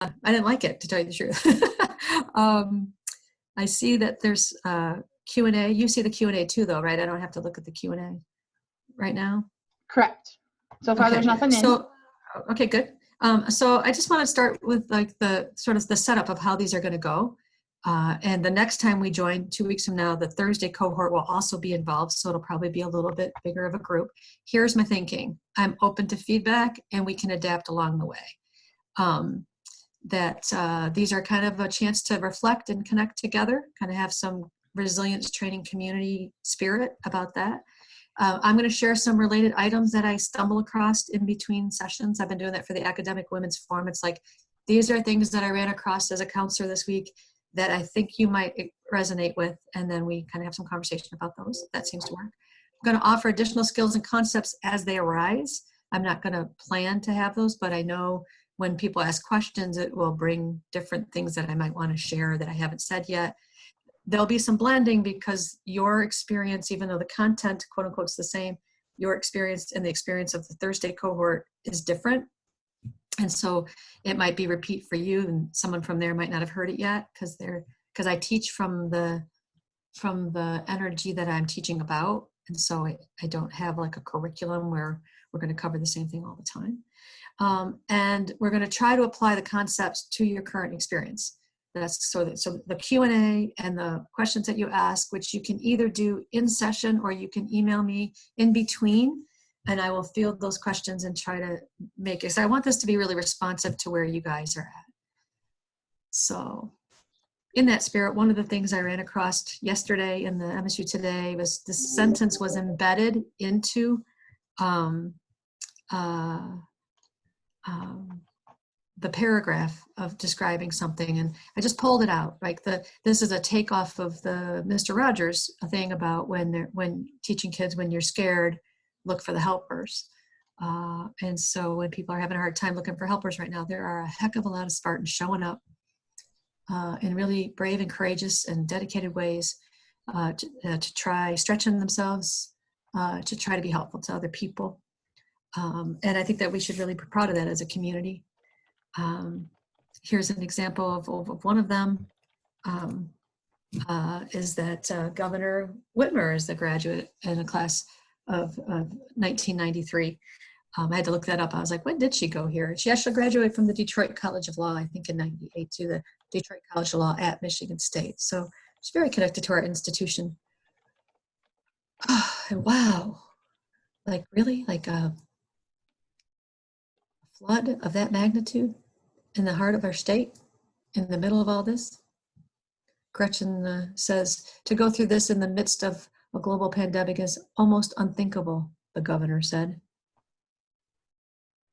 I didn't like it, to tell you the truth. I see that there's Q&A. You see the Q&A too, though, right? I don't have to look at the Q&A right now. Correct. So far, there's nothing in. Okay, good. So I just want to start with like the sort of the setup of how these are going to go. And the next time we join, 2 weeks from now, the Thursday cohort will also be involved. So it'll probably be a little bit bigger of a group. Here's my thinking. I'm open to feedback and we can adapt along the way. These are kind of a chance to reflect and connect together, kind of have some resilience training community spirit about that. I'm going to share some related items that I stumble across in between sessions. I've been doing that for the Academic Women's Forum. It's like, these are things that I ran across as a counselor this week that I think you might resonate with, and then we kind of have some conversation about those. That seems to work. I'm going to offer additional skills and concepts as they arise. I'm not going to plan to have those, but I know when people ask questions, it will bring different things that I might want to share that I haven't said yet. There'll be some blending because your experience, even though the content, quote unquote, is the same, your experience and the experience of the Thursday cohort is different. And so it might be repeat for you, and someone from there might not have heard it yet because I teach from the energy that I'm teaching about. And so I don't have like a curriculum where we're going to cover the same thing all the time. And we're going to try to apply the concepts to your current experience. So the Q&A and the questions that you ask, which you can either do in session or you can email me in between, and I will field those questions and try to make it. So I want this to be really responsive to where you guys are at. So in that spirit, one of the things I ran across yesterday in the MSU Today was this sentence was embedded into the paragraph of describing something, and I just pulled it out. Like this is a takeoff of the Mr. Rogers thing about when teaching kids, when you're scared, look for the helpers. And so when people are having a hard time looking for helpers right now, there are a heck of a lot of Spartans showing up in really brave and courageous and dedicated ways to try stretching themselves to try to be helpful to other people. And I think that we should really be proud of that as a community. Here's an example of one of them, is that Governor Whitmer is the graduate in a class of 1993. I had to look that up. I was like, when did she go here? She actually graduated from the Detroit College of Law, I think in 98, to the Detroit College of Law at Michigan State. So she's very connected to our institution. And wow, like really, like a flood of that magnitude in the heart of our state, in the middle of all this. Gretchen says, to go through this in the midst of a global pandemic is almost unthinkable, the governor said.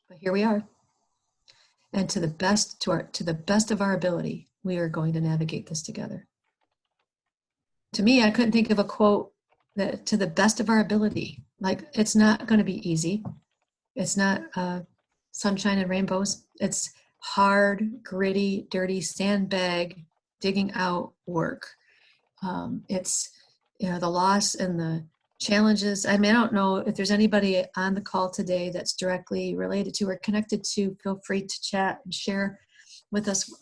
But here we are. And to the best of our ability, we are going to navigate this together. To me, I couldn't think of a quote that to the best of our ability. Like, it's not going to be easy. It's not sunshine and rainbows. It's hard, gritty, dirty, sandbag, digging out work. It's, the loss and the challenges. I mean, I don't know if there's anybody on the call today that's directly related to or connected to. Feel free to chat and share with us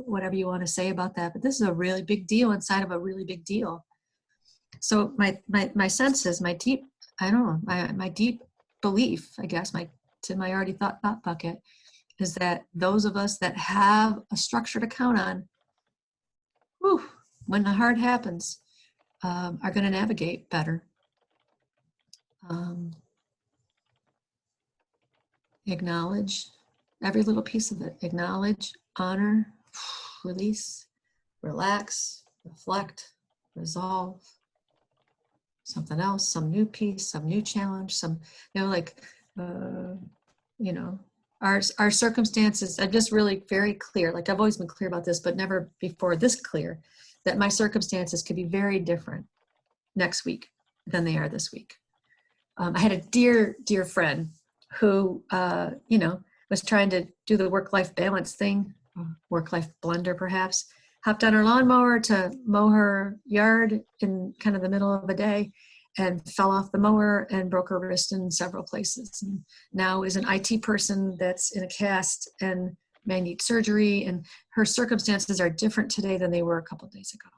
whatever you want to say about that. But this is a really big deal inside of a really big deal. So my sense is my deep belief, I guess, my already thought bucket, is that those of us that have a structure to count on, when the hard happens, are going to navigate better. Acknowledge every little piece of it. Acknowledge, honor, release, relax, reflect, resolve. Something else, some new piece, some new challenge, our circumstances. I'm just really very clear. Like, I've always been clear about this, but never before this clear, that my circumstances could be very different next week than they are this week. I had a dear friend who, was trying to do the work-life balance thing, work-life blender perhaps, hopped on her lawnmower to mow her yard in kind of the middle of the day and fell off the mower and broke her wrist in several places. And now is an IT person that's in a cast and may need surgery, and her circumstances are different today than they were a couple of days ago.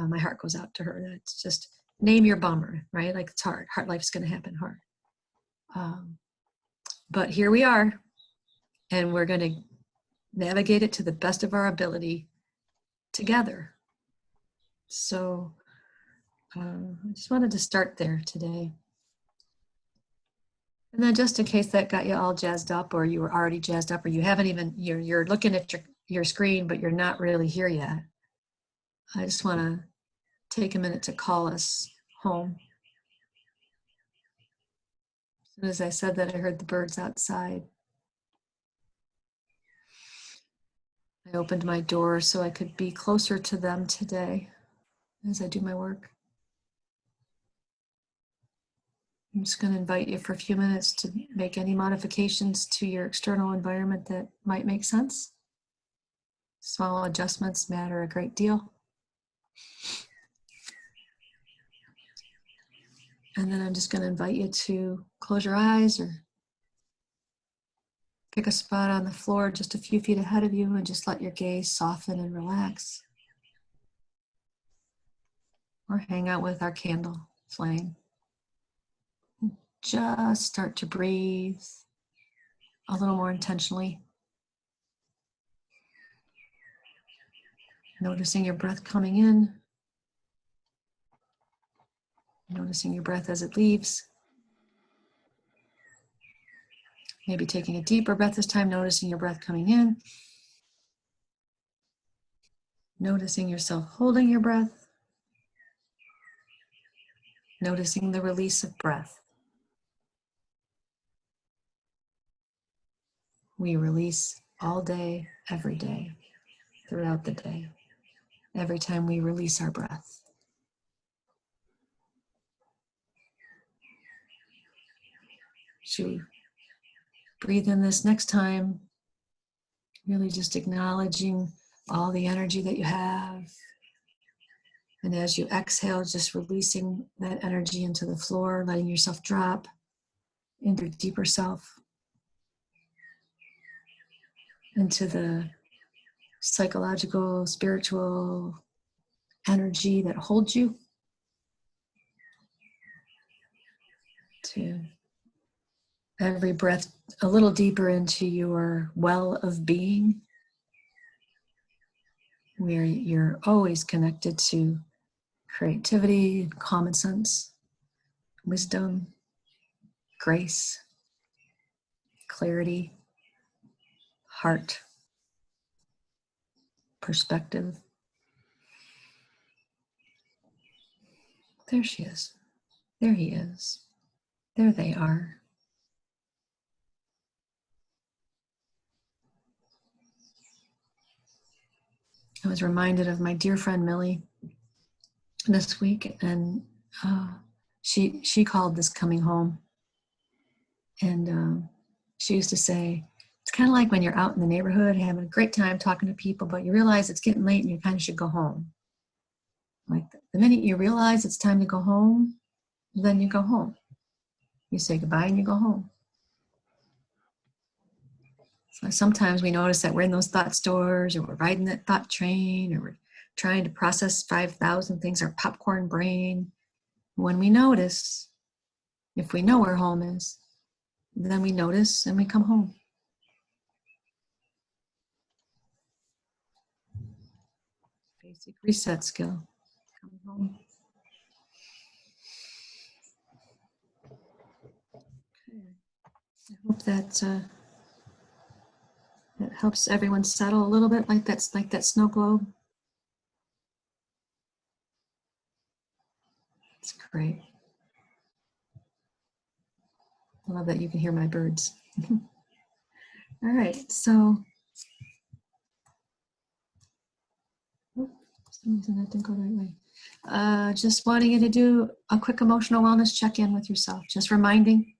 My heart goes out to her. It's just name your bummer, right? Like it's hard. Hard life's going to happen hard. But here we are, and we're going to navigate it to the best of our ability together. So I just wanted to start there today. And then just in case that got you all jazzed up, or you were already jazzed up, or you haven't even, you're looking at your screen, but you're not really here yet. I just want to take a minute to call us home. As soon as I said that, I heard the birds outside. I opened my door so I could be closer to them today as I do my work. I'm just going to invite you for a few minutes to make any modifications to your external environment that might make sense. Small adjustments matter a great deal. And then I'm just going to invite you to close your eyes or pick a spot on the floor just a few feet ahead of you and just let your gaze soften and relax. Or hang out with our candle flame. Just start to breathe a little more intentionally. Noticing your breath coming in. Noticing your breath as it leaves. Maybe taking a deeper breath this time, noticing your breath coming in. Noticing yourself holding your breath. Noticing the release of breath. We release all day, every day, throughout the day, every time we release our breath. Should we breathe in this next time? Really just acknowledging all the energy that you have. And as you exhale, just releasing that energy into the floor, letting yourself drop into your deeper self, into the psychological, spiritual energy that holds you, to every breath a little deeper into your well of being, where you're always connected to creativity, common sense, wisdom, grace, clarity, heart, perspective. There she is. There he is. There they are. I was reminded of my dear friend Millie this week, and she called this coming home. And she used to say, it's kind of like when you're out in the neighborhood having a great time talking to people, but you realize it's getting late and you kind of should go home. Like the minute you realize it's time to go home, then you go home. You say goodbye and you go home. So sometimes we notice that we're in those thought stores, or we're riding that thought train, or we're trying to process 5,000 things, our popcorn brain. When we notice, if we know where home is, then we notice and we come home. Basic reset skill. Coming home. Okay. I hope that that helps everyone settle a little bit, like that snow globe. It's great. I love that you can hear my birds. All right, so for some reason that didn't go the right way. Just wanting you to do a quick emotional wellness check-in with yourself. Just reminding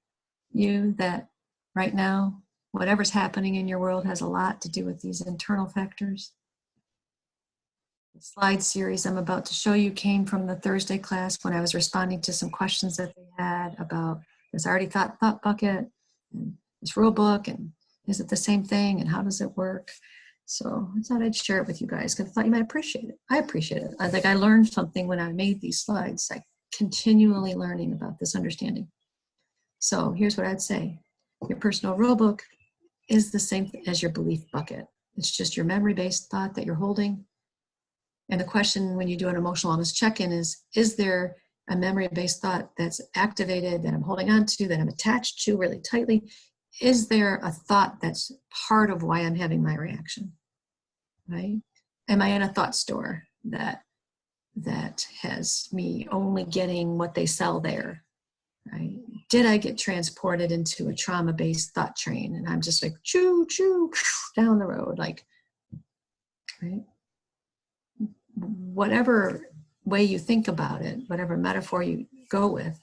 you that right now, whatever's happening in your world has a lot to do with these internal factors. The slide series I'm about to show you came from the Thursday class when I was responding to some questions that they had about this already thought bucket and this rule book and Is it the same thing? And how does it work? So I thought I'd share it with you guys because I thought you might appreciate it. I appreciate it. I learned something when I made these slides, like continually learning about this understanding. So here's what I'd say. Your personal rule book is the same as your belief bucket. It's just your memory-based thought that you're holding. And the question when you do an emotional wellness check-in is there a memory-based thought that's activated, that I'm holding on to, that I'm attached to really tightly? Is there a thought that's part of why I'm having my reaction, right? Am I in a thought store that has me only getting what they sell there, right? Did I get transported into a trauma-based thought train and I'm just like, choo, choo, down the road, like, right? Whatever way you think about it, whatever metaphor you go with,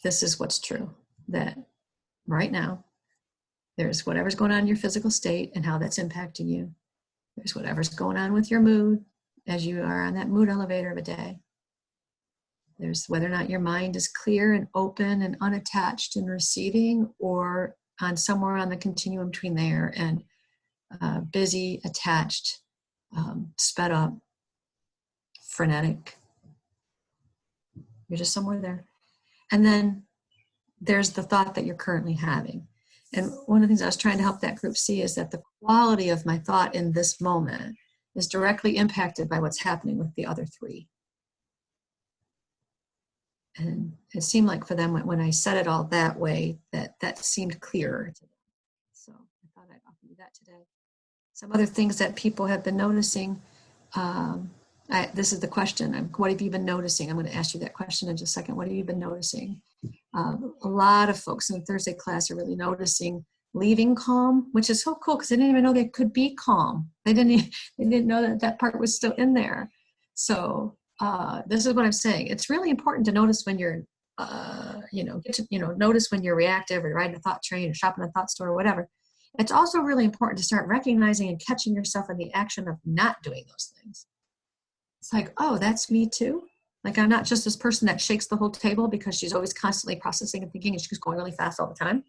this is what's true, that right now, there's whatever's going on in your physical state and how that's impacting you. There's whatever's going on with your mood as you are on that mood elevator of a day. There's whether or not your mind is clear and open and unattached and receiving, or on somewhere on the continuum between there and busy, attached, sped up, frenetic. You're just somewhere there. And then there's the thought that you're currently having. And one of the things I was trying to help that group see is that the quality of my thought in this moment is directly impacted by what's happening with the other three. And it seemed like for them, when I said it all that way, that seemed clearer to them. So I thought I'd offer you that today. Some other things that people have been noticing. This is the question. What have you been noticing? I'm going to ask you that question in just a second. What have you been noticing? A lot of folks in the Thursday class are really noticing leaving calm, which is so cool because they didn't even know they could be calm. They didn't know that part was still in there. So this is what I'm saying. It's really important to notice when you're, notice when you're reactive or riding a thought train or shopping at a thought store or whatever. It's also really important to start recognizing and catching yourself in the action of not doing those things. It's like, oh, that's me too. Like, I'm not just this person that shakes the whole table because she's always constantly processing and thinking and she's going really fast all the time.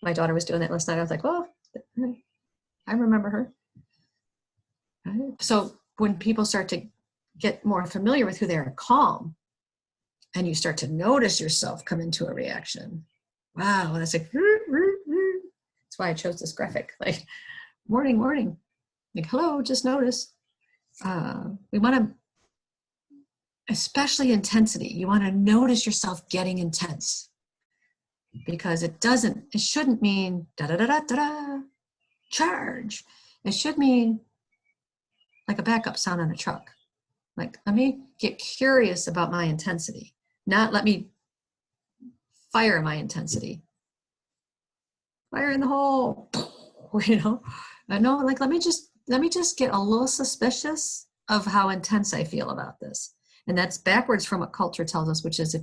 My daughter was doing that last night. I was like, well, I remember her. Right? So when people start to get more familiar with who they are, calm, and you start to notice yourself come into a reaction. Wow, that's like, that's why I chose this graphic. Like, warning, warning. Like, hello, just notice. We want to, especially intensity, you want to notice yourself getting intense, because it shouldn't mean da-da-da-da-da-da, charge. It should mean like a backup sound on a truck. Like, let me get curious about my intensity, not let me fire my intensity. Fire in the hole, No, like, let me just get a little suspicious of how intense I feel about this. And that's backwards from what culture tells us, which is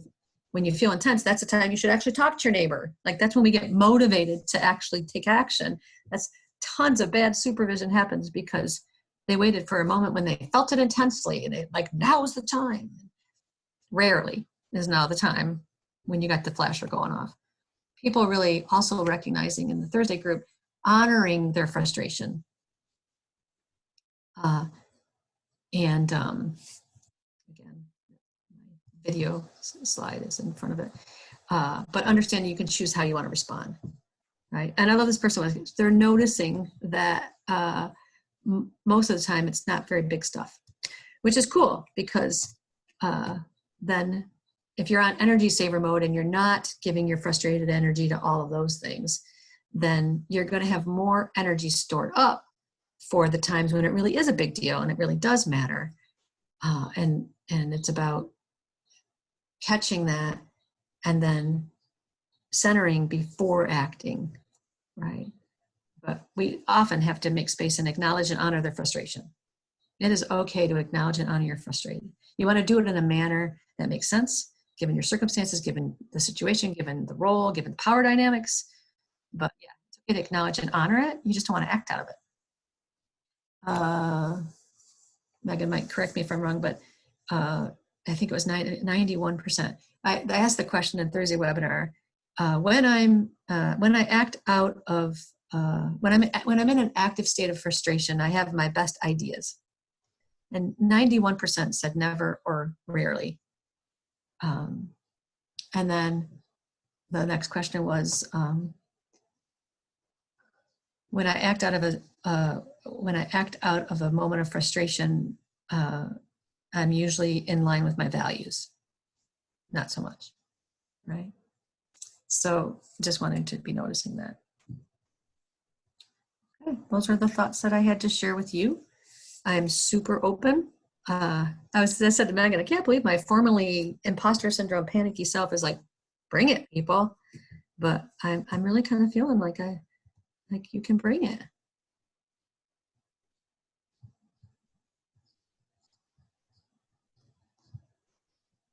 when you feel intense, that's the time you should actually talk to your neighbor. Like, that's when we get motivated to actually take action. That's tons of bad supervision happens because they waited for a moment when they felt it intensely and like, now's the time. Rarely is now the time when you got the flasher going off. People really also recognizing in the Thursday group, honoring their frustration. Again, my video slide is in front of it. But understanding you can choose how you want to respond, right? And I love this person. They're noticing that most of the time it's not very big stuff, which is cool because then if you're on energy saver mode and you're not giving your frustrated energy to all of those things, then you're going to have more energy stored up for the times when it really is a big deal and it really does matter. And it's about catching that and then centering before acting, right? But we often have to make space and acknowledge and honor their frustration. It is okay to acknowledge and honor your frustration. You want to do it in a manner that makes sense, given your circumstances, given the situation, given the role, given the power dynamics. But yeah, it's okay to acknowledge and honor it. You just don't want to act out of it. Megan might correct me if I'm wrong, but I think it was 91%. I asked the question in Thursday webinar, when I act out of when I'm in an active state of frustration, I have my best ideas. And 91% said never or rarely. And then the next question was, when I act out of a moment of frustration, I'm usually in line with my values. Not so much, right? So just wanted to be noticing that. Okay, those are the thoughts that I had to share with you. I'm super open. I said to Megan, I can't believe my formerly imposter syndrome panicky self is like, bring it, people. But I'm really kind of feeling like you can bring it.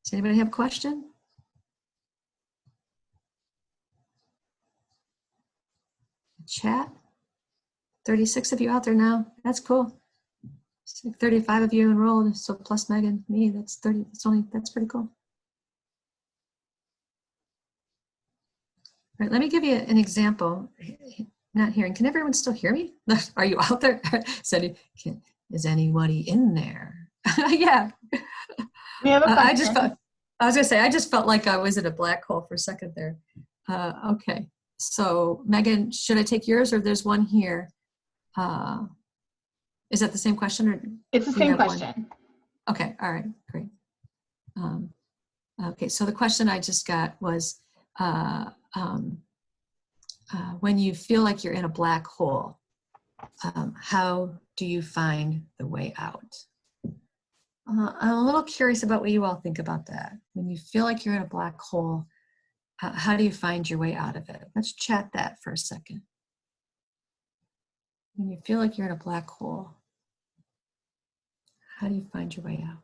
Does anybody have a question? Chat? 36 of you out there now. That's cool. It's like 35 of you enrolled. So plus Megan, me, that's 30. That's pretty cool. All right, let me give you an example. Not hearing. Can everyone still hear me? Are you out there? Is anybody in there? Yeah. We have a question. I just felt like I was in a black hole for a second there. Okay. So Megan, should I take yours or there's one here? Is that the same question? Or it's the same question. One? Okay. All right. Great. Okay. So the question I just got was, when you feel like you're in a black hole, how do you find the way out? I'm a little curious about what you all think about that. When you feel like you're in a black hole, how do you find your way out of it? Let's chat that for a second. When you feel like you're in a black hole, how do you find your way out?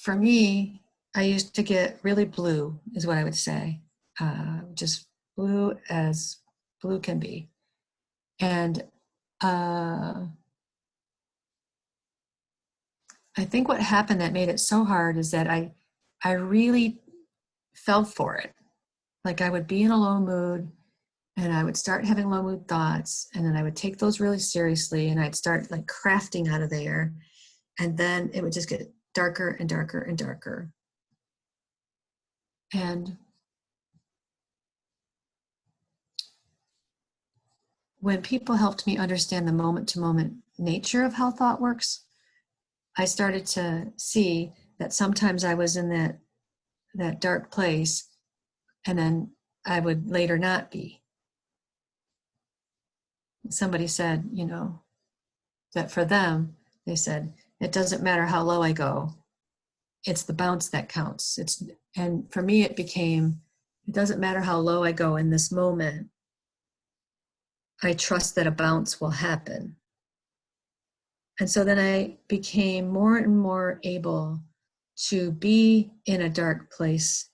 For me, I used to get really blue, is what I would say. Just blue as blue can be. And I think what happened that made it so hard is that I really fell for it. Like I would be in a low mood and I would start having low mood thoughts, and then I would take those really seriously and I'd start like crafting out of there. And then it would just get darker and darker and darker. And when people helped me understand the moment-to-moment nature of how thought works, I started to see that sometimes I was in that dark place, and then I would later not be. Somebody said, that for them, they said, it doesn't matter how low I go, it's the bounce that counts. And for me, it became, it doesn't matter how low I go in this moment, I trust that a bounce will happen. And so then I became more and more able to be in a dark place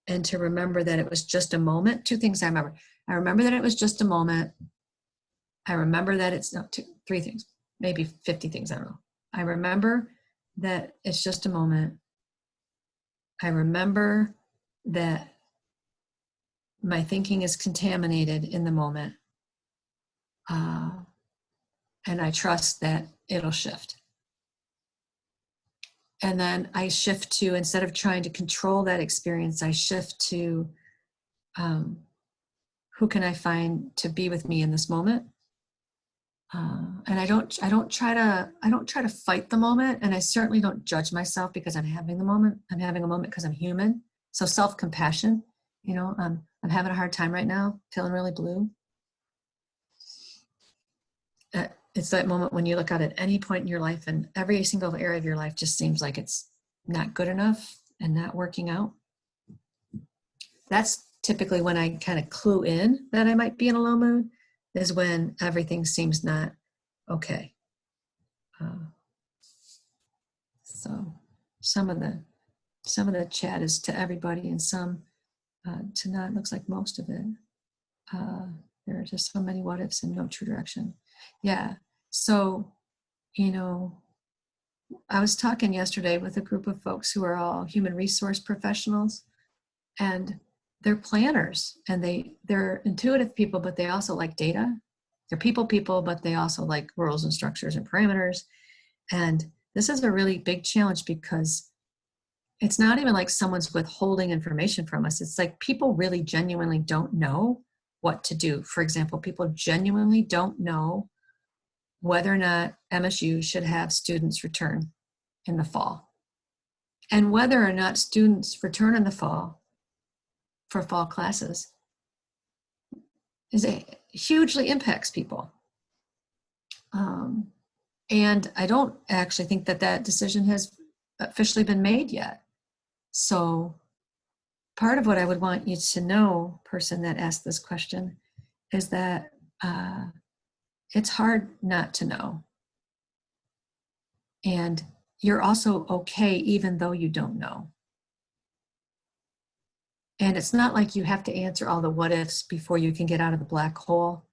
and to remember that it was just a moment. Two things I remember. I remember that it was just a moment. I remember that it's not three things, maybe 50 things, I don't know. I remember that it's just a moment. I remember that my thinking is contaminated in the moment. And I trust that it'll shift. And then I shift to, instead of trying to control that experience, I shift to who can I find to be with me in this moment? And I don't try to fight the moment, and I certainly don't judge myself because I'm having the moment. I'm having a moment because I'm human. So self-compassion, I'm having a hard time right now, feeling really blue. It's that moment when you look out at any point in your life and every single area of your life just seems like it's not good enough and not working out. That's typically when I kind of clue in that I might be in a low mood, is when everything seems not okay. So some of the chat is to everybody and some to not. Looks like most of it. There are just so many what ifs and no true direction. Yeah. So, I was talking yesterday with a group of folks who are all human resource professionals, and they're planners, and they're intuitive people, but they also like data. They're people, but they also like rules and structures and parameters. And this is a really big challenge because it's not even like someone's withholding information from us. It's like people really genuinely don't know what to do. For example, people genuinely don't know whether or not MSU should have students return in the fall, and whether or not students return in the fall for fall classes hugely impacts people. And I don't actually think that that decision has officially been made yet. So part of what I would want you to know, person that asked this question, is that it's hard not to know. And you're also okay even though you don't know. And it's not like you have to answer all the what ifs before you can get out of the black hole.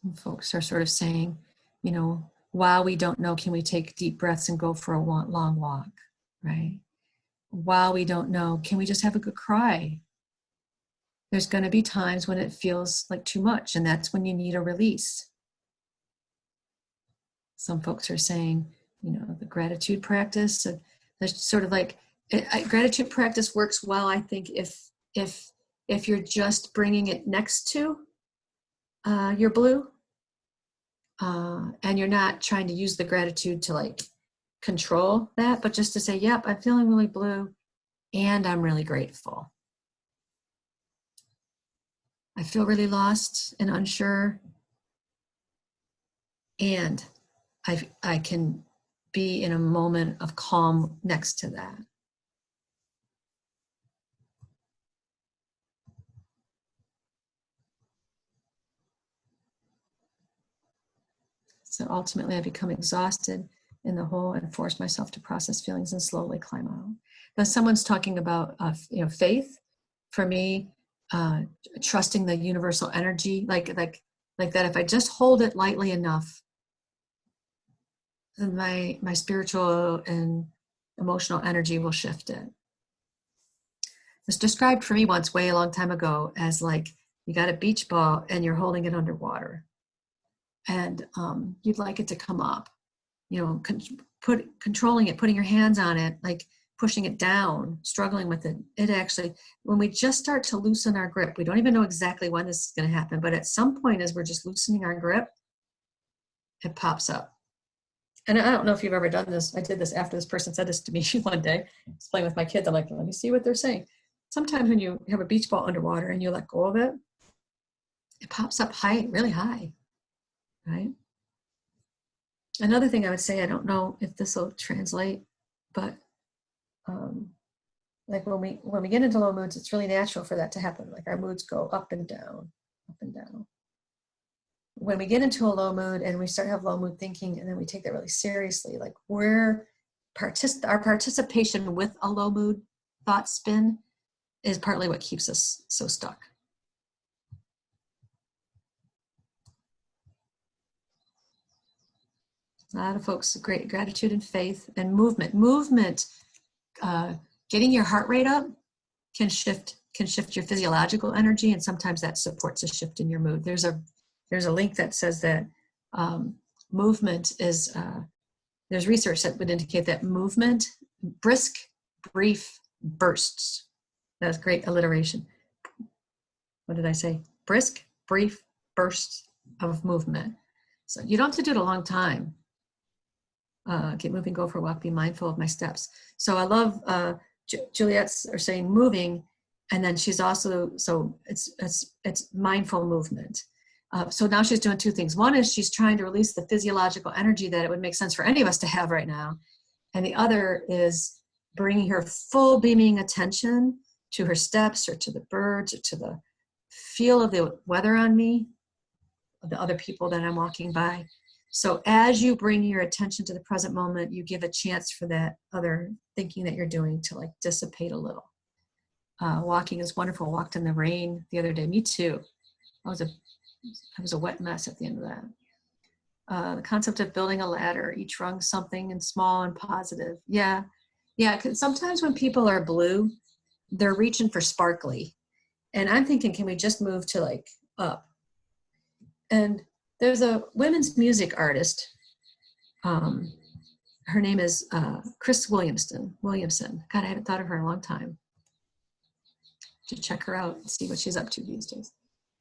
And folks are sort of saying, you know, while we don't know, can we take deep breaths and go for a long walk, right? While we don't know, can we just have a good cry? There's going to be times when it feels like too much, and that's when you need a release. Some folks are saying, you know, the gratitude practice, there's sort of like, gratitude practice works well, I think, if you're just bringing it next to your blue, and you're not trying to use the gratitude to like control that, but just to say, yep, I'm feeling really blue and I'm really grateful. I feel really lost and unsure, and I can be in a moment of calm next to that. So ultimately I become exhausted in the hole and force myself to process feelings and slowly climb out. Now someone's talking about you know, faith. For me, trusting the universal energy, like that if I just hold it lightly enough, then my spiritual and emotional energy will shift it. It's described for me once, way a long time ago, as like you got a beach ball and you're holding it underwater, and you'd like it to come up, you know, controlling it, putting your hands on it, like pushing it down, struggling with it. It actually, when we just start to loosen our grip, we don't even know exactly when this is going to happen, but at some point as we're just loosening our grip, it pops up. And I don't know if you've ever done this. I did this after this person said this to me one day. I was playing with my kids. I'm like, let me see what they're saying. Sometimes when you have a beach ball underwater and you let go of it, it pops up high, really high, right? Another thing I would say, I don't know if this will translate, but like when we get into low moods, it's really natural for that to happen. Like our moods go up and down, up and down. When we get into a low mood and we start to have low mood thinking, and then we take that really seriously, like our participation with a low mood thought spin is partly what keeps us so stuck. A lot of folks, great gratitude and faith and movement. Getting your heart rate up can shift your physiological energy, and sometimes that supports a shift in your mood. There's a link that says that movement is, there's research that would indicate that movement, brisk, brief bursts. That was great alliteration. What did I say? Brisk, brief bursts of movement. So you don't have to do it a long time. Get moving, go for a walk, be mindful of my steps. So I love Juliet's are saying moving, and then she's also, so it's mindful movement. So now she's doing two things. One is she's trying to release the physiological energy that it would make sense for any of us to have right now. And the other is bringing her full beaming attention to her steps or to the birds or to the feel of the weather on me, of the other people that I'm walking by. So as you bring your attention to the present moment, you give a chance for that other thinking that you're doing to like dissipate a little. Walking is wonderful. Walked in the rain the other day. Me too. That was a I was a wet mess at the end of that. The concept of building a ladder, each rung something and small and positive. Yeah. Yeah. 'Cause sometimes when people are blue, they're reaching for sparkly. And I'm thinking, can we just move to like up? And there's a women's music artist. Her name is Chris Williamson. God, I haven't thought of her in a long time. To check her out and see what she's up to these days.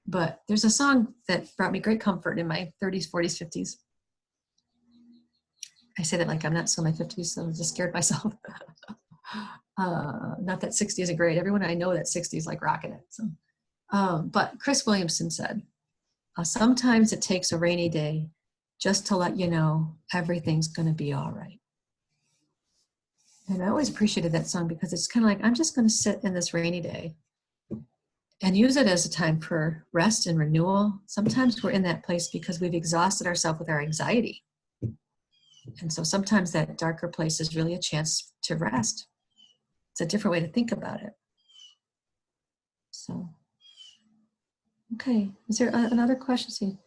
But there's a song that brought me great comfort in my 30s, 40s, 50s. I say that like I'm not still in my 50s, so I just scared myself. Not that 60 isn't great. Everyone I know that 60 is like rocking it. So, but Chris Williamson said, sometimes it takes a rainy day just to let you know everything's going to be all right. And I always appreciated that song because it's kind of like, I'm just going to sit in this rainy day and use it as a time for rest and renewal. Sometimes we're in that place because we've exhausted ourselves with our anxiety. And so sometimes that darker place is really a chance to rest. It's a different way to think about it. So, okay. Is there another question? See,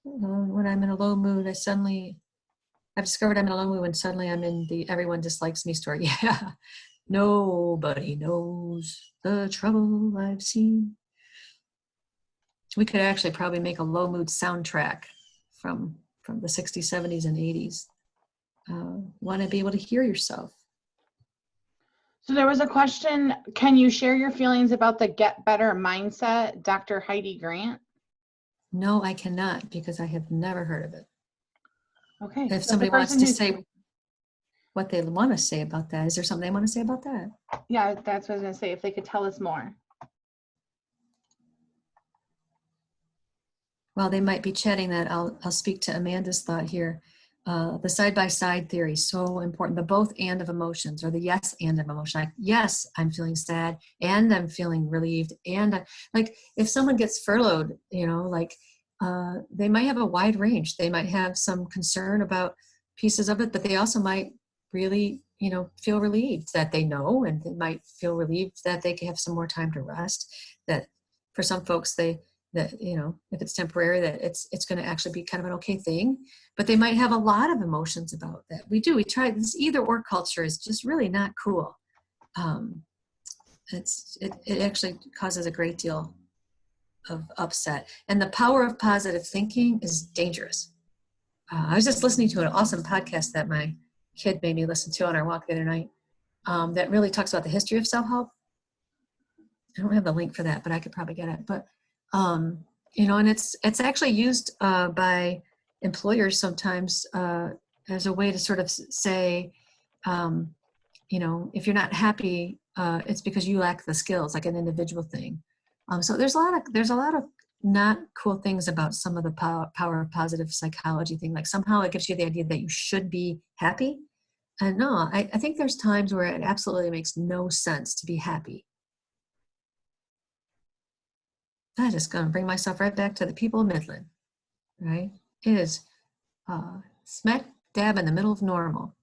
when I'm in a low mood, I've discovered I'm in a low mood when suddenly I'm in the everyone dislikes me story. Yeah. Nobody knows the trouble I've seen. We could actually probably make a low mood soundtrack from the 60s, 70s, and 80s. Want to be able to hear yourself. So there was a question, can you share your feelings about the Get Better Mindset, Dr. Heidi Grant? No, I cannot because I have never heard of it. Okay. If somebody wants to say what they want to say about that, is there something they want to say about that? Yeah, that's what I was going to say, if they could tell us more. While they might be chatting that, I'll speak to Amanda's thought here. The side-by-side theory is so important. The both and of emotions, or the yes and of emotion. Like, yes, I'm feeling sad and I'm feeling relieved. And like if someone gets furloughed, they might have a wide range. They might have some concern about pieces of it, but they also might really, feel relieved that they know, and they might feel relieved that they can have some more time to rest. That for some folks, that if it's temporary, that it's going to actually be kind of an okay thing, but they might have a lot of emotions about that. We try this either or culture is just really not cool. It actually causes a great deal of upset, and the power of positive thinking is dangerous. I was just listening to an awesome podcast that my kid made me listen to on our walk the other night that really talks about the history of self-help. I don't have the link for that, but I could probably get it. But and it's actually used by employers sometimes as a way to sort of say, if you're not happy, it's because you lack the skills, like an individual thing. So there's a lot of not cool things about some of the power of positive psychology thing. Like somehow it gives you the idea that you should be happy. And no, I think there's times where it absolutely makes no sense to be happy. I'm just going to bring myself right back to the people of Midland, right? It is smack dab in the middle of normal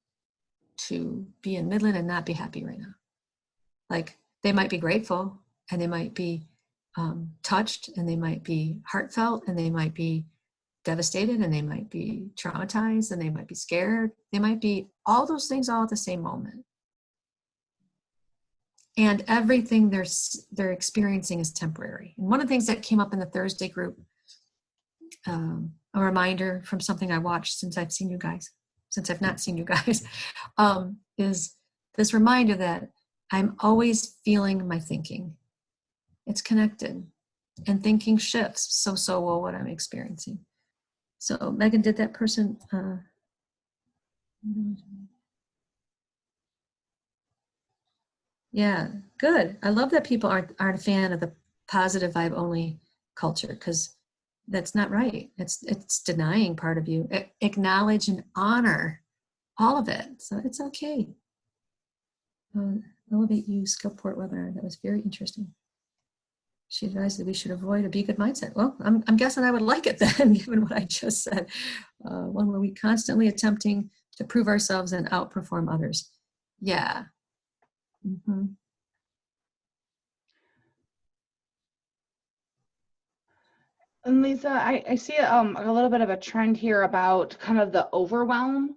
to be in Midland and not be happy right now. Like they might be grateful and they might be touched and they might be heartfelt and they might be devastated and they might be traumatized and they might be scared. They might be all those things all at the same moment. And everything they're experiencing is temporary. And one of the things that came up in the Thursday group, a reminder from something I watched since I've not seen you guys, is this reminder that I'm always feeling my thinking. It's connected, and thinking shifts so well what I'm experiencing. So Megan, did that person? Yeah, good. I love that people aren't a fan of the positive vibe only culture, because that's not right. It's denying part of you. Acknowledge and honor all of it. So it's okay. Elevate You Skillport webinar. That was very interesting. She advised that we should avoid a be good mindset. Well, I'm guessing I would like it then, given what I just said. One where we constantly attempting to prove ourselves and outperform others. Yeah. Mm-hmm. And Lisa, I see a little bit of a trend here about kind of the overwhelm.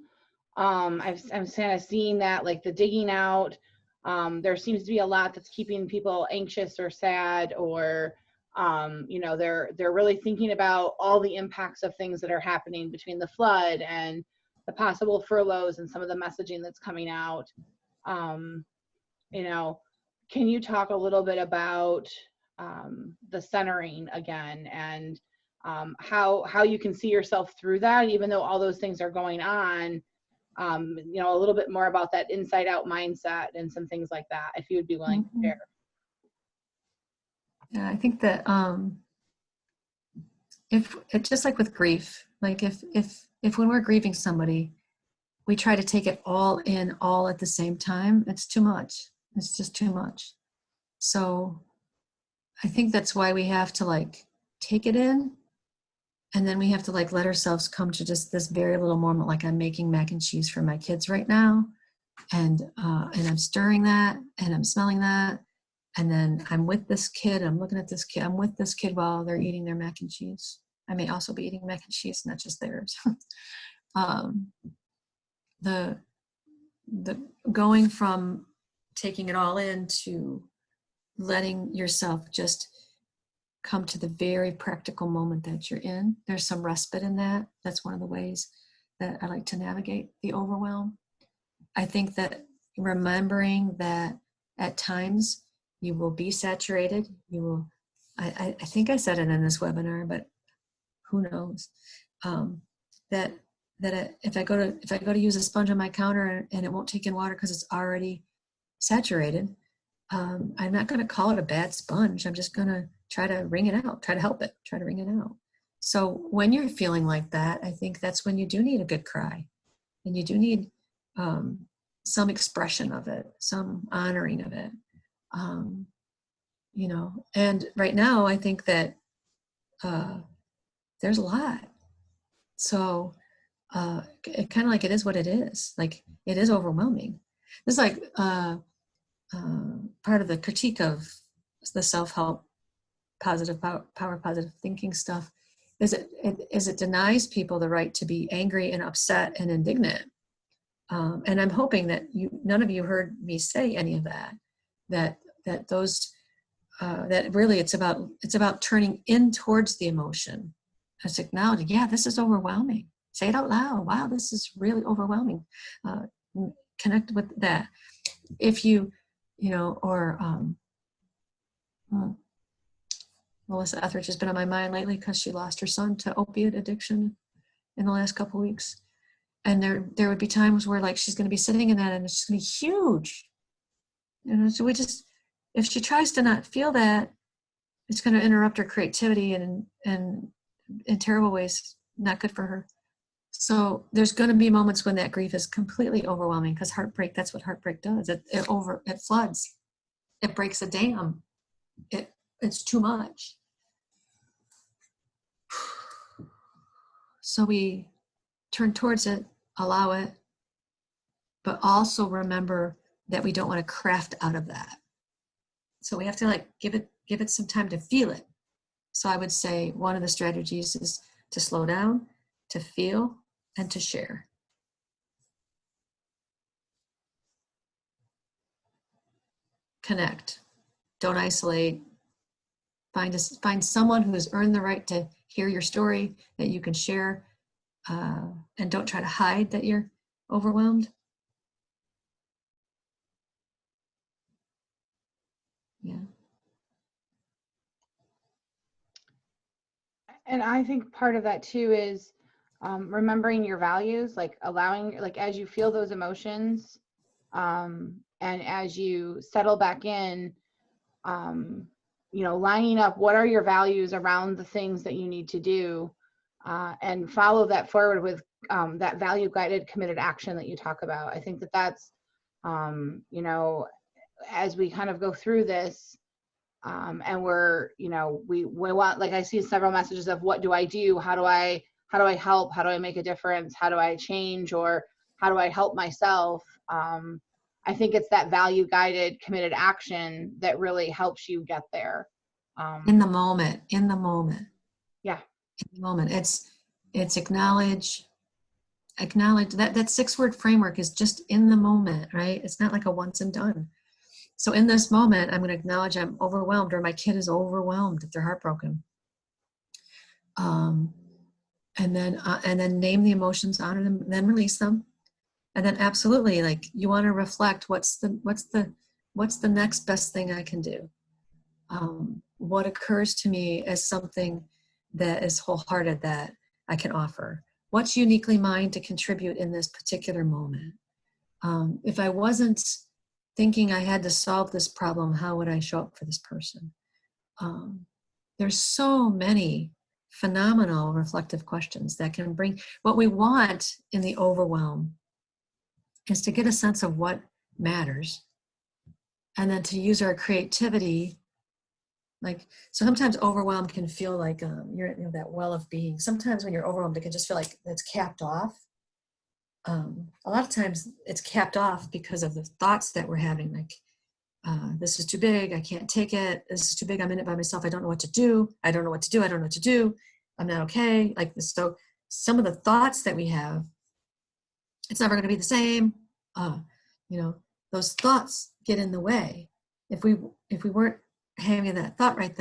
I'm kind of seeing that, like the digging out. There seems to be a lot that's keeping people anxious or sad, or they're really thinking about all the impacts of things that are happening between the flood and the possible furloughs and some of the messaging that's coming out. Um, you know, can you talk a little bit about the centering again, and how you can see yourself through that, even though all those things are going on? A little bit more about that inside out mindset and some things like that, if you would be willing to Mhm. share. Yeah, I think that if it's just like with grief, like if when we're grieving somebody, we try to take it all in all at the same time, it's too much. It's just too much. So I think that's why we have to like take it in, and then we have to like let ourselves come to just this very little moment. Like I'm making mac and cheese for my kids right now, and I'm stirring that, and I'm smelling that, and then I'm with this kid. I'm looking at this kid. I'm with this kid while they're eating their mac and cheese. I may also be eating mac and cheese, not just theirs. um, the the going from taking it all in to letting yourself just come to the very practical moment that you're in. There's some respite in that. That's one of the ways that I like to navigate the overwhelm. I think that remembering that at times you will be saturated, you will, I think I said it in this webinar, but who knows? Um, that if I go to use a sponge on my counter and it won't take in water because it's already saturated, I'm not going to call it a bad sponge. I'm just going to try to wring it out, try to help it, try to wring it out. So when you're feeling like that, I think that's when you do need a good cry, and you do need um, some expression of it, some honoring of it. Um, and right now I think that uh, there's a lot. So it kind of like it is what it is. Like it is overwhelming. It's like part of the critique of the self-help positive power positive thinking stuff is it denies people the right to be angry and upset and indignant. And I'm hoping that none of you heard me say any of that. That those that really it's about turning in towards the emotion. It's acknowledging, yeah, this is overwhelming. Say it out loud. Wow, this is really overwhelming. Uh, Connect with that. If or Melissa Etheridge has been on my mind lately because she lost her son to opiate addiction in the last couple of weeks. And there would be times where like she's going to be sitting in that and it's just going to be huge. So if she tries to not feel that, it's going to interrupt her creativity and in terrible ways, not good for her. So there's going to be moments when that grief is completely overwhelming, because heartbreak, that's what heartbreak does. It floods. It breaks a dam. It's too much. So we turn towards it, allow it, but also remember that we don't want to craft out of that. So we have to like give it some time to feel it. So I would say one of the strategies is to slow down, to feel, and to share. Connect. Don't isolate. Find someone who has earned the right to hear your story that you can share, and don't try to hide that you're overwhelmed. Yeah. And I think part of that too is remembering your values, like allowing, like as you feel those emotions, and as you settle back in, lining up what are your values around the things that you need to do, and follow that forward with that value guided committed action that you talk about. I think that that's, as we kind of go through this, and we want, like I see several messages of what do I do? How do I help? How do I make a difference? How do I change? Or how do I help myself? I think it's that value guided committed action that really helps you get there. In the moment. Yeah. in the moment. It's acknowledge that 6-word framework is just in the moment, right? It's not like a once and done. So in this moment, I'm going to acknowledge I'm overwhelmed, or my kid is overwhelmed if they're heartbroken. And then name the emotions, honor them, then release them. And then absolutely, like, you want to reflect what's the next best thing I can do. What occurs to me as something that is wholehearted that I can offer. What's uniquely mine to contribute in this particular moment? If I wasn't thinking I had to solve this problem, how would I show up for this person? There's so many phenomenal reflective questions that can bring what we want in the overwhelm is to get a sense of what matters, and then to use our creativity. Like, so sometimes overwhelm can feel like you're in that well of being. Sometimes when you're overwhelmed, it can just feel like it's capped off. A lot of times it's capped off because of the thoughts that we're having, like, this is too big, I can't take it, this is too big, I'm in it by myself, I don't know what to do, I don't know what to do, I don't know what to do, I'm not okay. Like this. So some of the thoughts that we have, it's never going to be the same. Those thoughts get in the way. If we weren't having that thought right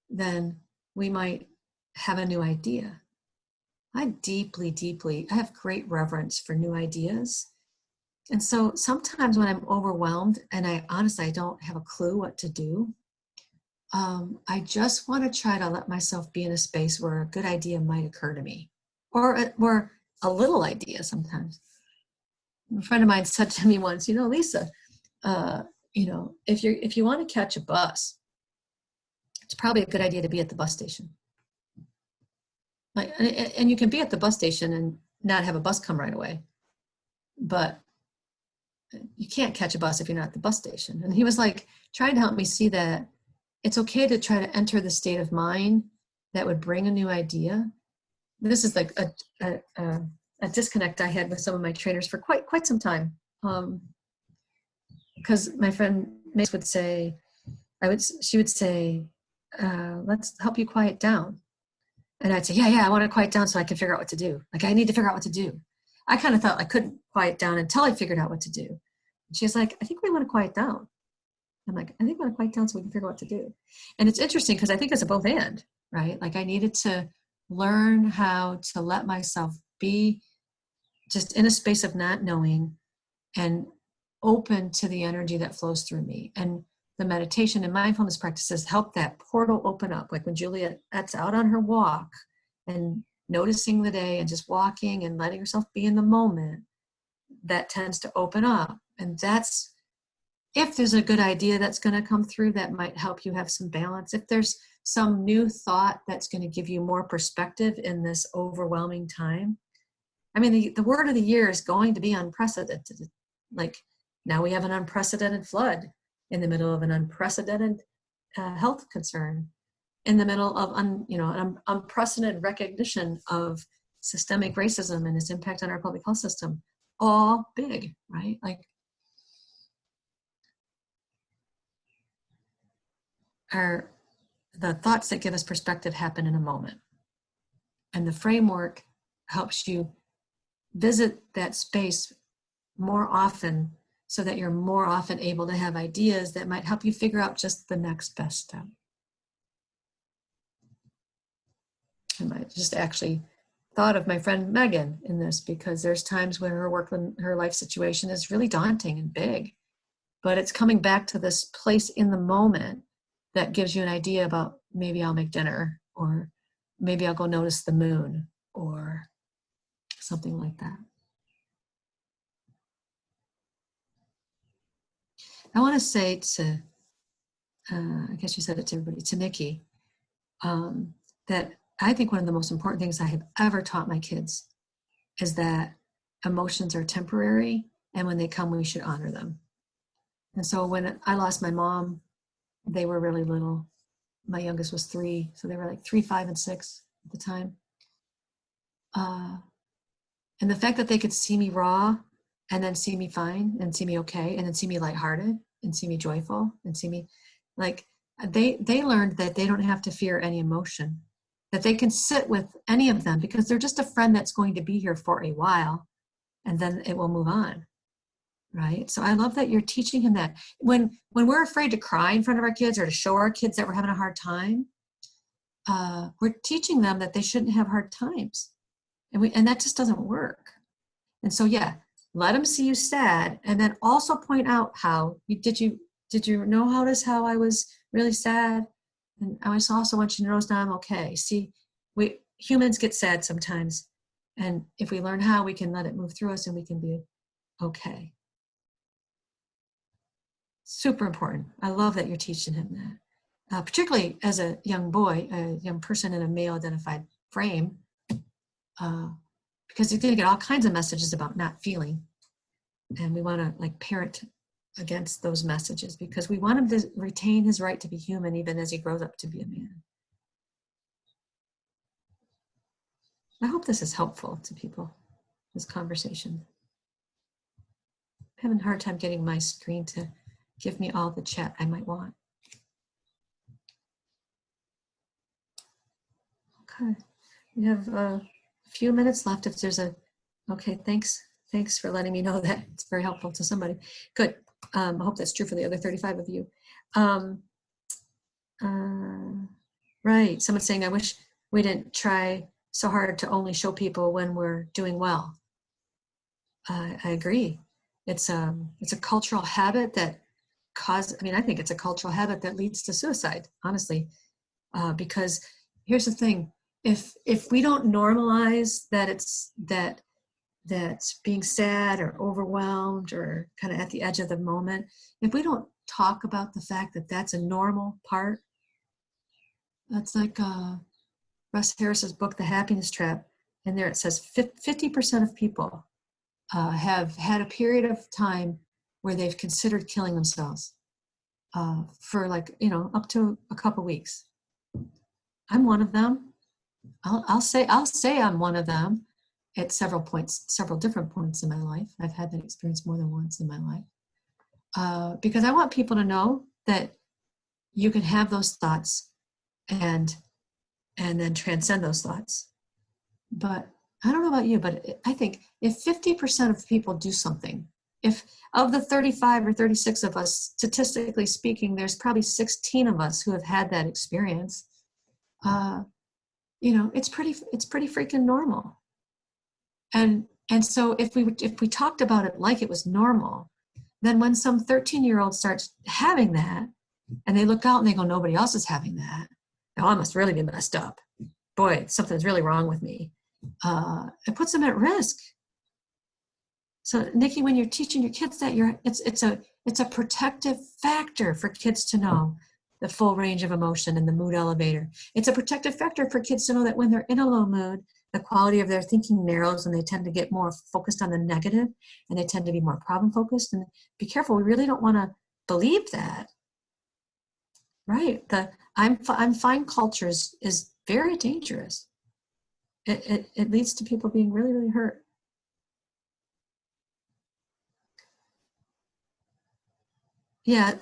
then we might have a new idea. I have great reverence for new ideas. And so sometimes when I'm overwhelmed and I honestly don't have a clue what to do, I just want to try to let myself be in a space where a good idea might occur to me, or a little idea sometimes. A friend of mine said to me once, Lisa, if you want to catch a bus, it's probably a good idea to be at the bus station. Like, and you can be at the bus station and not have a bus come right away, but you can't catch a bus if you're not at the bus station. And he was like trying to help me see that it's okay to try to enter the state of mind that would bring a new idea. This is like a disconnect I had with some of my trainers for quite some time. Because my friend Mace would say, she would say, let's help you quiet down. And I'd say, yeah, I want to quiet down so I can figure out what to do. Like, I need to figure out what to do. I kind of thought I couldn't quiet down until I figured out what to do. And she's like, I think we want to quiet down. I'm like, I think we want to quiet down so we can figure out what to do. And it's interesting because I think it's a both and, right? Like, I needed to learn how to let myself be just in a space of not knowing and open to the energy that flows through me. And the meditation and mindfulness practices help that portal open up. Like when Juliet's out on her walk and noticing the day and just walking and letting herself be in the moment, that tends to open up. And that's, if there's a good idea that's going to come through that might help you have some balance, if there's some new thought that's going to give you more perspective in this overwhelming time. I mean, the word of the year is going to be unprecedented. Like, now we have an unprecedented flood in the middle of an unprecedented health concern, in the middle of an unprecedented recognition of systemic racism and its impact on our public health system. All big, right? Like, the thoughts that give us perspective happen in a moment. And the framework helps you visit that space more often so that you're more often able to have ideas that might help you figure out just the next best step. I might just actually thought of my friend Megan in this, because there's times when her life situation is really daunting and big, but it's coming back to this place in the moment that gives you an idea about, maybe I'll make dinner, or maybe I'll go notice the moon, or something like that. I want to say to, I guess you said it to everybody, to Nikki, that I think one of the most important things I have ever taught my kids is that emotions are temporary, and when they come, we should honor them. And so when I lost my mom, they were really little. My youngest was 3, so they were like 3, 5, and 6 at the time. And the fact that they could see me raw, and then see me fine, and see me okay, and then see me lighthearted, and see me joyful, and see me like, they learned that they don't have to fear any emotion. that they can sit with any of them because they're just a friend that's going to be here for a while, and then it will move on. Right? So I love that you're teaching him that. When we're afraid to cry in front of our kids or to show our kids that we're having a hard time, we're teaching them that they shouldn't have hard times. And that just doesn't work. And so, yeah, let them see you sad, and then also point out how did you notice how I was really sad? And I also want you to notice now I'm okay. See, we humans get sad sometimes, and if we learn how, we can let it move through us and we can be okay. Super important. I love that you're teaching him that, particularly as a young boy, a young person in a male-identified frame, because he's going to get all kinds of messages about not feeling, and we want to like parent against those messages because we want him to retain his right to be human even as he grows up to be a man. I hope this is helpful to people, this conversation. I'm having a hard time getting my screen to give me all the chat I might want. Okay, we have a few minutes left. If there's okay, thanks for letting me know that. It's very helpful to somebody. Good. I hope that's true for the other 35 of you. Right, someone's saying, I wish we didn't try so hard to only show people when we're doing well. I agree. It's a cultural habit that I think it's a cultural habit that leads to suicide, honestly, because here's the thing. If we don't normalize that being sad or overwhelmed or kind of at the edge of the moment, if we don't talk about the fact that that's a normal part, that's like Russ Harris's book, The Happiness Trap, and there it says 50% of people have had a period of time where they've considered killing themselves for up to a couple weeks. I'm one of them. I'll say I'm one of them at several different points in my life. I've had that experience more than once in my life. Because I want people to know that you can have those thoughts and then transcend those thoughts. But I don't know about you, but I think if 50% of people do something, if of the 35 or 36 of us, statistically speaking, there's probably 16 of us who have had that experience, it's pretty freaking normal. And so if we talked about it like it was normal, then when some 13-year-old starts having that, and they look out and they go, nobody else is having that, now I must really be messed up. Boy, something's really wrong with me. It puts them at risk. So Nikki, when you're teaching your kids that, it's a protective factor for kids to know the full range of emotion and the mood elevator. It's a protective factor for kids to know that when they're in a low mood, the quality of their thinking narrows and they tend to get more focused on the negative and they tend to be more problem focused. And be careful, we really don't want to believe that. Right? The I'm fine culture is very dangerous. It leads to people being really, really hurt. Yeah,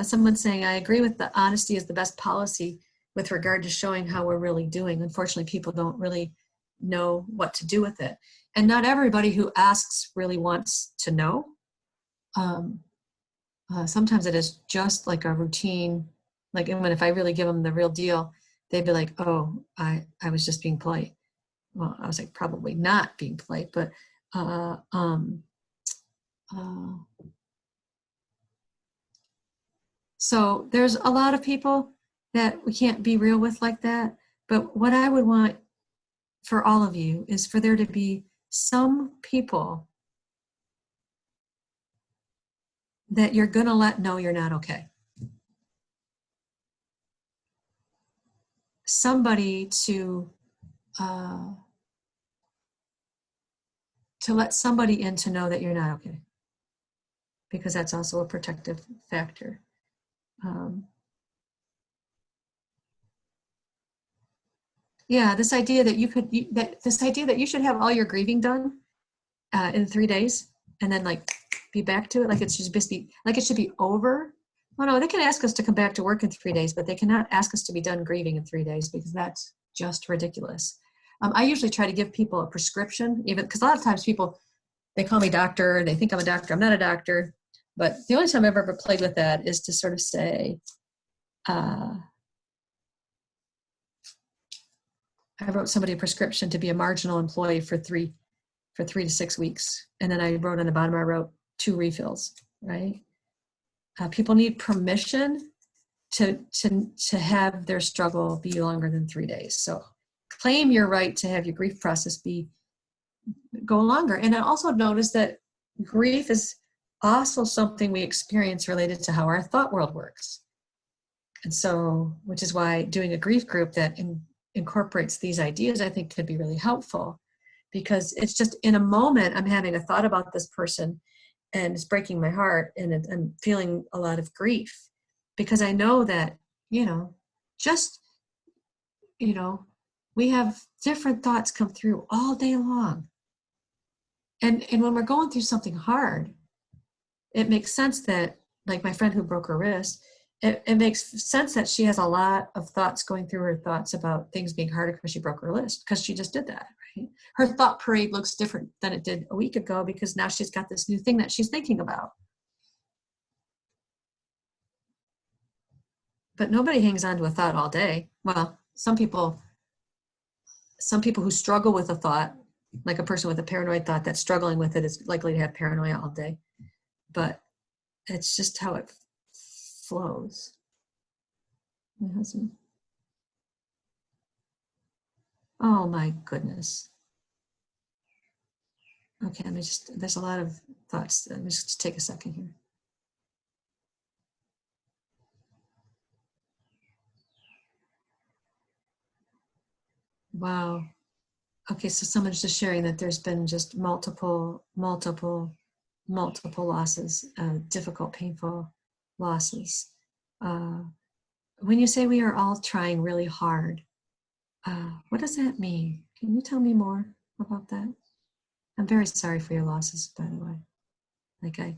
someone's saying, I agree with the honesty is the best policy with regard to showing how we're really doing. Unfortunately, people don't really know what to do with it. And not everybody who asks really wants to know. Sometimes it is just like a routine, like even if I really give them the real deal, they'd be like, oh, I was just being polite. Well, I was like, probably not being polite, but so there's a lot of people that we can't be real with like that. But what I would want for all of you is for there to be some people that you're going to let know you're not okay. Somebody to let somebody in to know that you're not okay, because that's also a protective factor. Yeah, this idea that you should have all your grieving done in 3 days and then like be back to it, like it should be over. Oh no, they can ask us to come back to work in 3 days, but they cannot ask us to be done grieving in 3 days because that's just ridiculous. I usually try to give people a prescription, even because a lot of times people, they call me doctor, they think I'm a doctor. I'm not a doctor. But the only time I've ever played with that is to sort of say, I wrote somebody a prescription to be a marginal employee for 3 to 6 weeks. And then I wrote on the bottom, I wrote 2 refills, right? People need permission to have their struggle be longer than 3 days. So claim your right to have your grief process go longer. And I also noticed that grief is also something we experience related to how our thought world works. And so, which is why doing a grief group that incorporates these ideas, I think could be really helpful, because it's just in a moment, I'm having a thought about this person and it's breaking my heart, and I'm feeling a lot of grief because I know that, just, we have different thoughts come through all day long. And when we're going through something hard, it makes sense that, like my friend who broke her wrist, it makes sense that she has a lot of thoughts going through her thoughts about things being harder because she broke her wrist, because she just did that, right? Her thought parade looks different than it did a week ago because now she's got this new thing that she's thinking about. But nobody hangs on to a thought all day. Well, some people who struggle with a thought, like a person with a paranoid thought that's struggling with it, is likely to have paranoia all day. But it's just how it flows. My husband. Oh my goodness. Okay, there's a lot of thoughts. Let me just take a second here. Wow. Okay, so someone's just sharing that there's been just multiple losses, difficult, painful losses. When you say we are all trying really hard, what does that mean? Can you tell me more about that? I'm very sorry for your losses, by the way.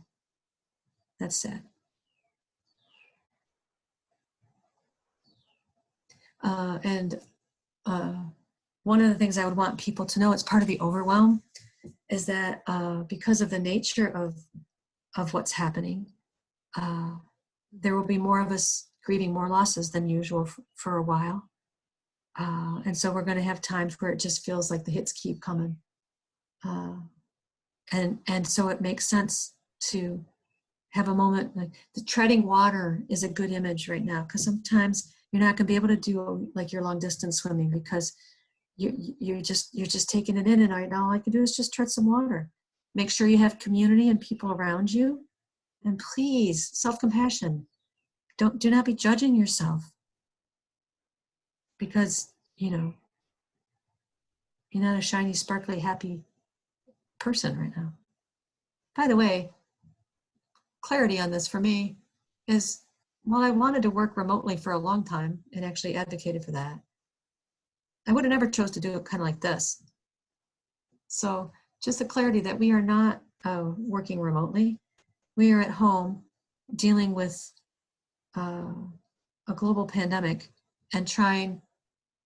That's sad. And one of the things I would want people to know, it's part of the overwhelm, is that because of the nature of what's happening, there will be more of us grieving more losses than usual for a while. And so we're going to have times where it just feels like the hits keep coming. And so it makes sense to have a moment, like the treading water is a good image right now, because sometimes you're not going to be able to do like your long distance swimming because you're just taking it in, and right now all I can do is just tread some water. Make sure you have community and people around you, and please, self-compassion. Do not be judging yourself, because you're not a shiny, sparkly, happy person right now. By the way, clarity on this for me is, while I wanted to work remotely for a long time and actually advocated for that, I would have never chose to do it kind of like this. So just the clarity that we are not working remotely. We are at home dealing with a global pandemic and trying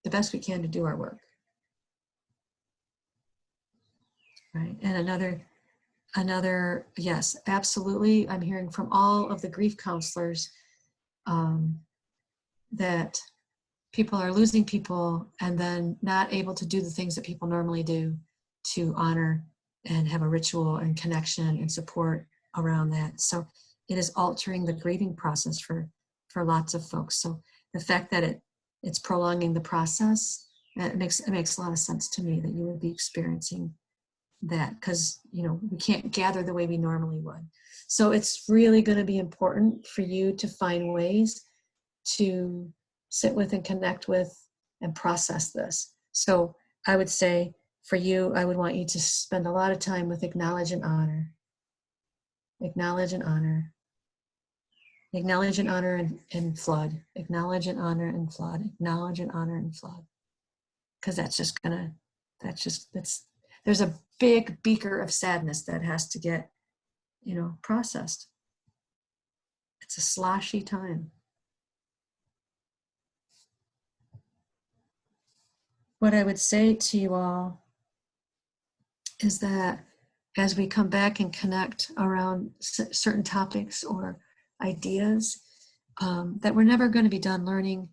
the best we can to do our work. Right. And another, yes, absolutely. I'm hearing from all of the grief counselors that people are losing people and then not able to do the things that people normally do to honor and have a ritual and connection and support around that. So it is altering the grieving process for lots of folks. So the fact that it's prolonging the process, it makes a lot of sense to me that you would be experiencing that, because we can't gather the way we normally would. So it's really going to be important for you to find ways to sit with and connect with and process this. So I would say for you, I would want you to spend a lot of time with acknowledge and honor. Acknowledge and honor. Acknowledge and honor and flood. Acknowledge and honor and flood. Acknowledge and honor and flood. Because there's a big beaker of sadness that has to get, processed. It's a sloshy time. What I would say to you all is that as we come back and connect around certain topics or ideas, that we're never going to be done learning,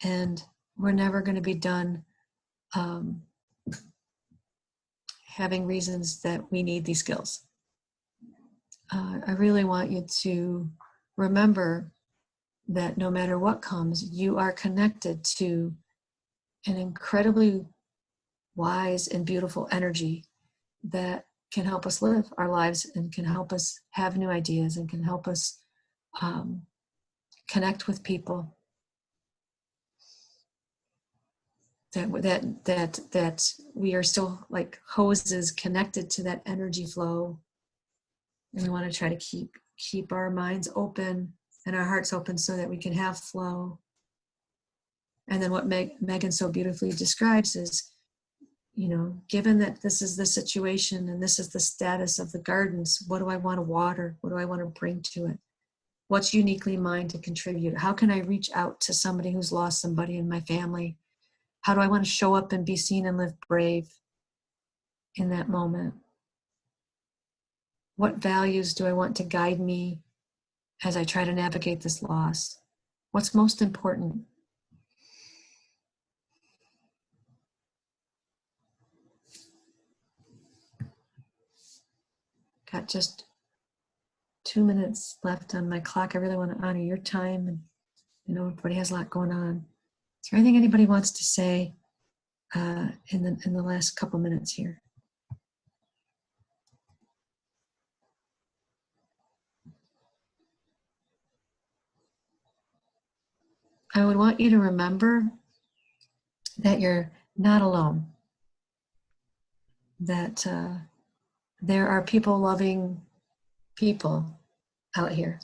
and we're never going to be done having reasons that we need these skills. I really want you to remember that no matter what comes, you are connected to an incredibly wise and beautiful energy that can help us live our lives and can help us have new ideas and can help us connect with people. That we are still like hoses connected to that energy flow, and we want to try to keep our minds open and our hearts open so that we can have flow. And then what Megan so beautifully describes is, given that this is the situation and this is the status of the gardens, what do I want to water? What do I want to bring to it? What's uniquely mine to contribute? How can I reach out to somebody who's lost somebody in my family? How do I want to show up and be seen and live brave in that moment? What values do I want to guide me as I try to navigate this loss? What's most important? Got just 2 minutes left on my clock. I really want to honor your time, and I know everybody has a lot going on. Is there anything anybody wants to say in the last couple minutes here? I would want you to remember that you're not alone, that there are people-loving people out here,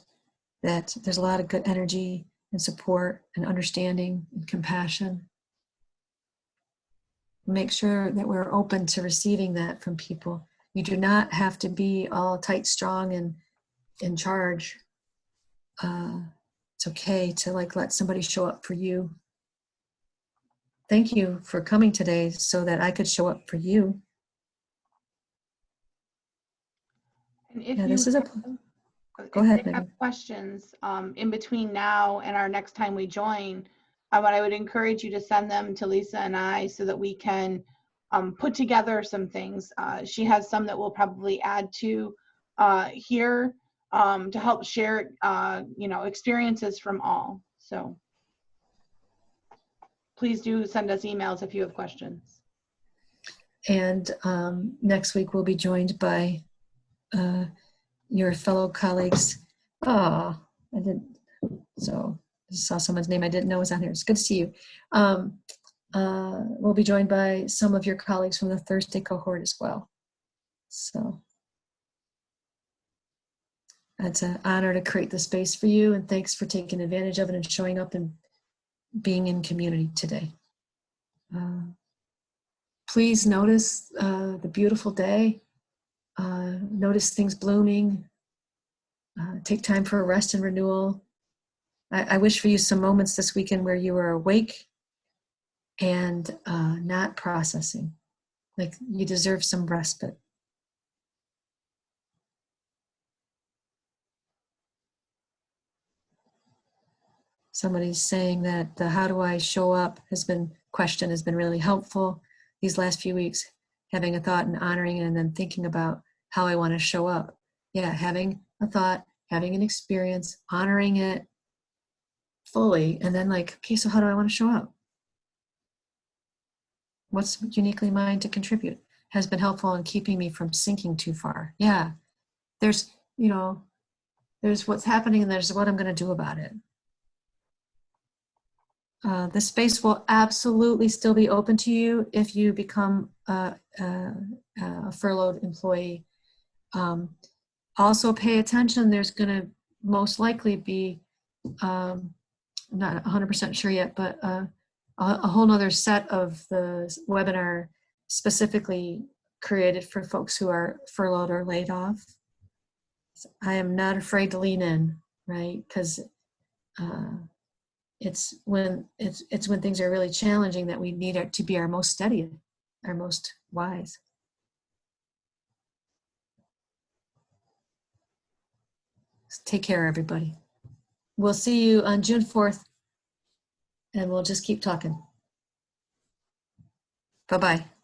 that there's a lot of good energy and support and understanding and compassion. Make sure that we're open to receiving that from people. You do not have to be all tight, strong, and in charge. It's okay to let somebody show up for you. Thank you for coming today so that I could show up for you. And if Yeah, you this is Go if ahead, they have Megan. questions in between now and our next time we join, what I would encourage you to send them to Lisa and I so that we can put together some things. She has some that we'll probably add to here to help share, experiences from all. So please do send us emails if you have questions. And next week we'll be joined by your fellow colleagues. I saw someone's name I didn't know was on here. It's good to see you. We'll be joined by some of your colleagues from the Thursday cohort as well. So it's an honor to create the space for you, and thanks for taking advantage of it and showing up and being in community today. Please notice the beautiful day. Notice things blooming. Take time for a rest and renewal. I wish for you some moments this weekend where you are awake and not processing. Like you deserve some respite. Somebody's saying that the how do I show up question has been really helpful these last few weeks, having a thought and honoring it and then thinking about how I want to show up. Yeah, having a thought, having an experience, honoring it fully, and then okay, so how do I want to show up? What's uniquely mine to contribute has been helpful in keeping me from sinking too far. Yeah, there's what's happening and there's what I'm going to do about it. The space will absolutely still be open to you if you become a furloughed employee. Also pay attention, there's going to most likely be, I'm not 100% sure yet, but a whole nother set of the webinar specifically created for folks who are furloughed or laid off. I am not afraid to lean in. right? Because it's when things are really challenging that we need to be our most steady, our most wise. Take care, everybody. We'll see you on June 4th, and we'll just keep talking. Bye-bye.